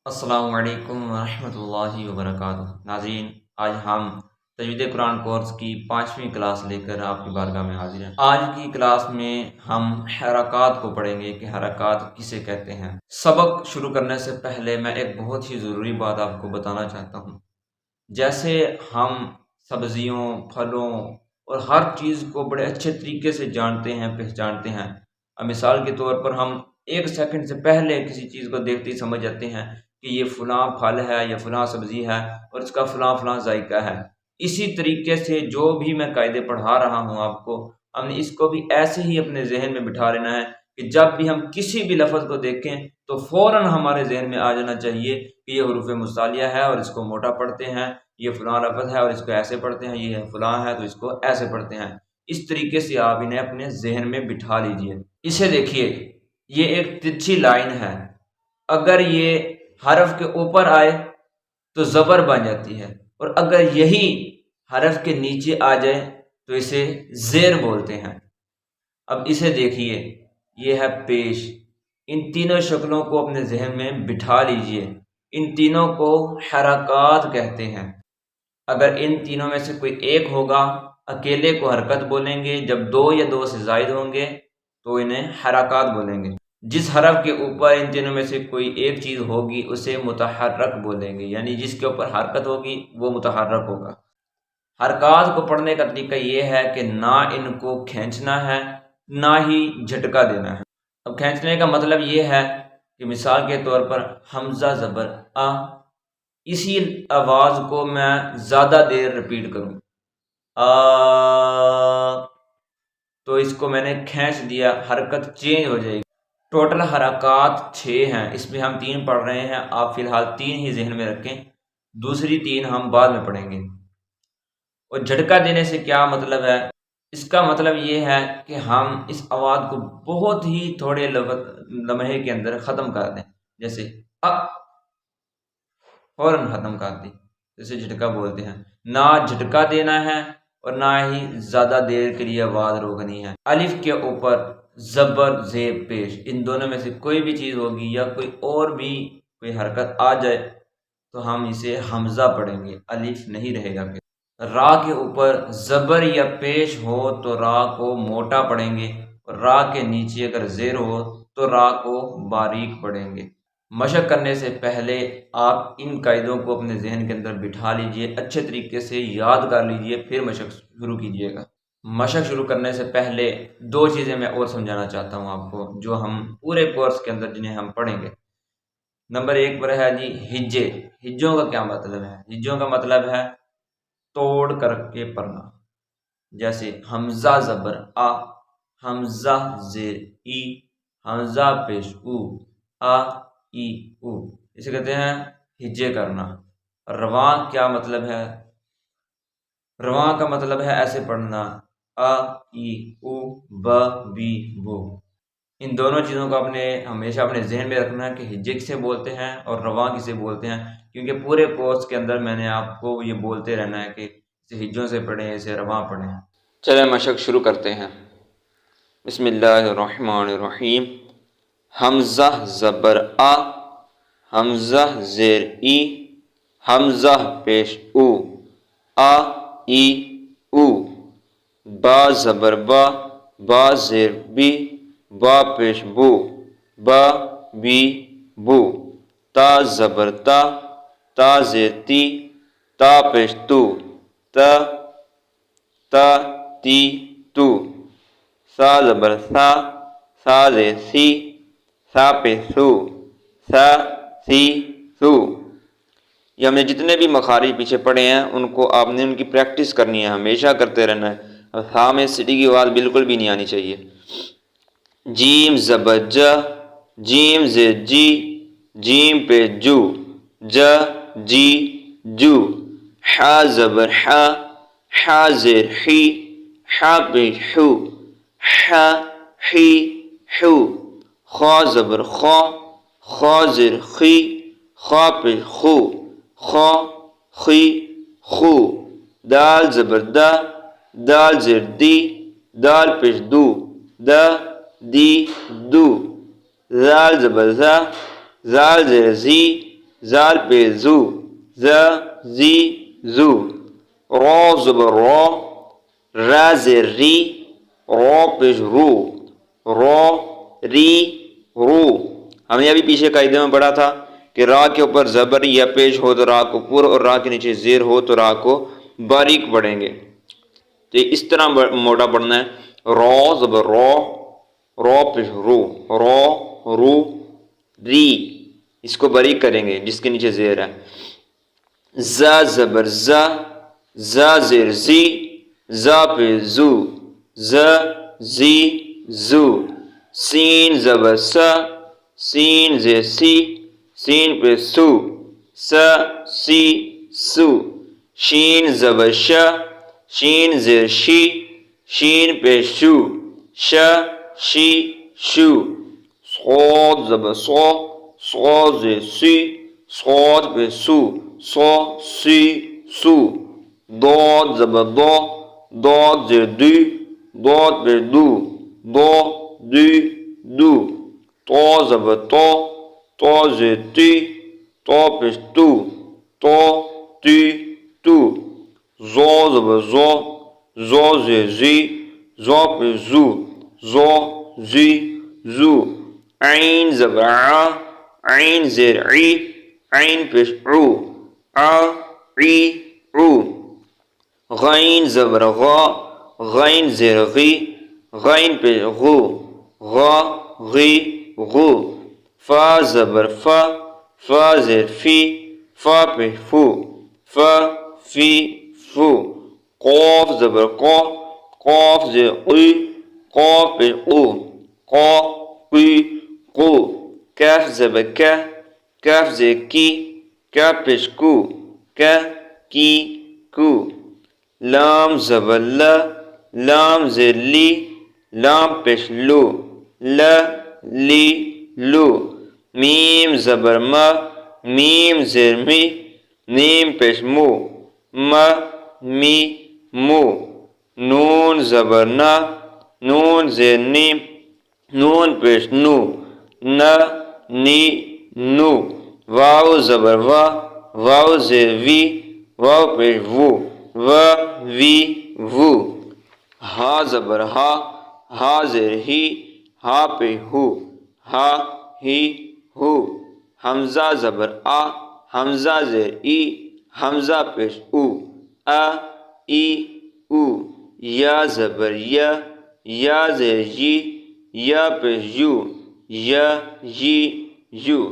السلام علیکم ورحمۃ اللہ وبرکاتہ۔ ناظرین، آج ہم تجوید قرآن کورس کی 5ویں کلاس لے کر آپ کی بارگاہ میں حاضر ہیں۔ آج کی کلاس میں ہم حرکات کو پڑھیں گے کہ حرکات کسے کہتے ہیں۔ سبق شروع کرنے سے پہلے میں ایک بہت ہی ضروری بات آپ کو بتانا چاہتا ہوں۔ جیسے ہم سبزیوں، پھلوں اور ہر چیز کو بڑے اچھے طریقے سے جانتے ہیں، پہچانتے ہیں۔ اب مثال کے طور پر ہم 1 سیکنڈ سے پہلے کسی چیز کو دیکھتے ہی سمجھ جاتے ہیں کہ یہ فلاں پھل ہے یا فلاں سبزی ہے اور اس کا فلاں فلاں ذائقہ ہے۔ اسی طریقے سے جو بھی میں قاعدے پڑھا رہا ہوں آپ کو، ہم نے اس کو بھی ایسے ہی اپنے ذہن میں بٹھا لینا ہے کہ جب بھی ہم کسی بھی لفظ کو دیکھیں تو فوراً ہمارے ذہن میں آ جانا چاہیے کہ یہ حروف مصالحہ ہے اور اس کو موٹا پڑھتے ہیں، یہ فلاں لفظ ہے اور اس کو ایسے پڑھتے ہیں، یہ فلاں ہے تو اس کو ایسے پڑھتے ہیں۔ اس طریقے سے آپ انہیں اپنے ذہن میں بٹھا لیجئے۔ اسے دیکھیے، یہ ایک ترچھی لائن ہے، اگر یہ حرف کے اوپر آئے تو زبر بن جاتی ہے، اور اگر یہی حرف کے نیچے آ جائے تو اسے زیر بولتے ہیں۔ اب اسے دیکھیے، یہ ہے پیش۔ ان تینوں شکلوں کو اپنے ذہن میں بٹھا لیجئے۔ ان تینوں کو حرکات کہتے ہیں۔ اگر ان تینوں میں سے کوئی ایک ہوگا، اکیلے کو حرکت بولیں گے، جب دو یا دو سے زائد ہوں گے تو انہیں حرکات بولیں گے۔ جس حرف کے اوپر ان تینوں میں سے کوئی ایک چیز ہوگی اسے متحرک بولیں گے، یعنی جس کے اوپر حرکت ہوگی وہ متحرک ہوگا۔ حرکات کو پڑھنے کا طریقہ یہ ہے کہ نہ ان کو کھینچنا ہے نہ ہی جھٹکا دینا ہے۔ اب کھینچنے کا مطلب یہ ہے کہ مثال کے طور پر حمزہ زبر آ، اسی آواز کو میں زیادہ دیر رپیٹ کروں آ، تو اس کو میں نے کھینچ دیا، حرکت چینج ہو جائے گی۔ ٹوٹل حرکات 6 ہیں، اس میں ہم 3 پڑھ رہے ہیں، آپ فی الحال 3 ہی ذہن میں رکھیں، دوسری 3 ہم بعد میں پڑھیں گے۔ اور جھٹکا دینے سے کیا مطلب ہے؟ اس کا مطلب یہ ہے کہ ہم اس آواز کو بہت ہی تھوڑے لمحے کے اندر ختم کر دیں، جیسے فوراً ختم کر دیں، جیسے جھٹکا بولتے ہیں۔ نہ جھٹکا دینا ہے اور نہ ہی زیادہ دیر کے لیے آواز روکنی ہے۔ الف کے اوپر زبر زیر پیش، ان دونوں میں سے کوئی بھی چیز ہوگی یا کوئی اور بھی کوئی حرکت آ جائے تو ہم اسے حمزہ پڑھیں گے، الف نہیں رہے گا۔ را کے اوپر زبر یا پیش ہو تو را کو موٹا پڑھیں گے، اور را کے نیچے اگر زیر ہو تو را کو باریک پڑھیں گے۔ مشق کرنے سے پہلے آپ ان قاعدوں کو اپنے ذہن کے اندر بٹھا لیجئے، اچھے طریقے سے یاد کر لیجئے، پھر مشق شروع کیجئے گا۔ مشق شروع کرنے سے پہلے 2 چیزیں میں اور سمجھانا چاہتا ہوں آپ کو، جو ہم پورے کورس کے اندر جنہیں ہم پڑھیں گے۔ نمبر 1 پر ہے جی ہجے۔ ہجوں کا کیا مطلب ہے؟ ہجوں کا مطلب ہے توڑ کر کے پڑھنا، جیسے حمزہ زبر آ، حمزہ زیر ای، حمزہ پیش او، آ ای او، اسے کہتے ہیں ہجے کرنا۔ رواں کیا مطلب ہے؟ رواں کا مطلب ہے ایسے پڑھنا، آ ای او ب بی بو۔ ان دونوں چیزوں کو ہمیشہ اپنے ذہن میں رکھنا ہے کہ ہجے کسے بولتے ہیں اور رواں کسے بولتے ہیں، کیونکہ پورے کورس کے اندر میں نے آپ کو یہ بولتے رہنا ہے کہ اسے ہجوں سے پڑھیں، اسے رواں پڑھیں۔ چلیں مشق شروع کرتے ہیں۔ بسم اللہ الرحمن الرحیم۔ حمزہ زبر آ، حمزہ زیر ای، حمزہ پیش او، آ ای او، با زبر با، با زیر بی، با پیش بو، با بی بو، تا زبر تا، تا زیر تی، تا پیش تو، تا تا تی تو، سا زبر سا، سا زیر سی، سا پیش سو، سا سی سو۔ یہ ہم نے جتنے بھی مخارج پیچھے پڑھے ہیں ان کو آپ نے ان کی پریکٹس کرنی ہے، ہمیشہ کرتے رہنا ہے۔ اب ہاں میں سٹی کی آواز بالکل بھی نہیں آنی چاہیے۔ جیم زبر ج، جیم زیر جی، جیم پہ جو، ج جی جو۔ حا زبر حا، حا زیر حی، حا پہ حو، حا حی حو۔ خا زبر خا، خا زیر خی، خا پہ خو، خا خی خو۔ دال زبر دا، دال زیر دی، دال پیش دو، دا دی دو۔ زال زبر زا، زال زیر زی، زال پیش زو ز زی زو را زبر را را زیر ری را پیش رو را ری رو. ہم نے ابھی پیچھے قاعدے میں پڑھا تھا کہ را کے اوپر زبر یا پیش ہو تو را کو پر اور را کے نیچے زیر ہو تو را کو باریک پڑھیں گے. تو اس طرح موٹا پڑھنا ہے را زبر را پیش رو را رو ری، اس کو باریک کریں گے جس کے نیچے زیر ہے. ز زبر ز زیر زی ز پیش زو ز زی زو. سین زبر سین زیر سی سین پیش سو س سی سو. شین زبر شین زیر شی شین پیش شو ش شی شو. صاد زبر صاد زیر سی صاد پیش سو سو سی سو. ضاد زبر ضاد زیر دی ضاد پیش دو دو دی دو. طا زبر طا زیر تی طا پیش تو طا تی تو. ظا زبر ظا زیر زی ظا پیش زو ظا زی زو. عین زبر عین زیر عی عین پیش عو عی عو. غین زبر غین زیر غی غین پیش غو غی غو. فا زبر فا زیر فی فا پیش فو فی فو. قاف زبر قاف زیر قی قاف پیش قو قی قو. کاف زبر کاف زیر کی کاف پیش کو کی کو. لام زبر لام زیر لی لام پیش لو لی لو. میم زبر میم زیر می میم پیش مو می مو. نون زبر نون زیر نیم نون پیش نو نی نو. واو زبر واو زیر وی واو پیش وو وی وو. ہا زبر ہا زیر ہی ہا پیش ہو ہی ہو. حمزہ زبر حمزہ زیر ای حمزہ پیش او ای او. یا زبر یا زیر یی یا پیش یو یی یو.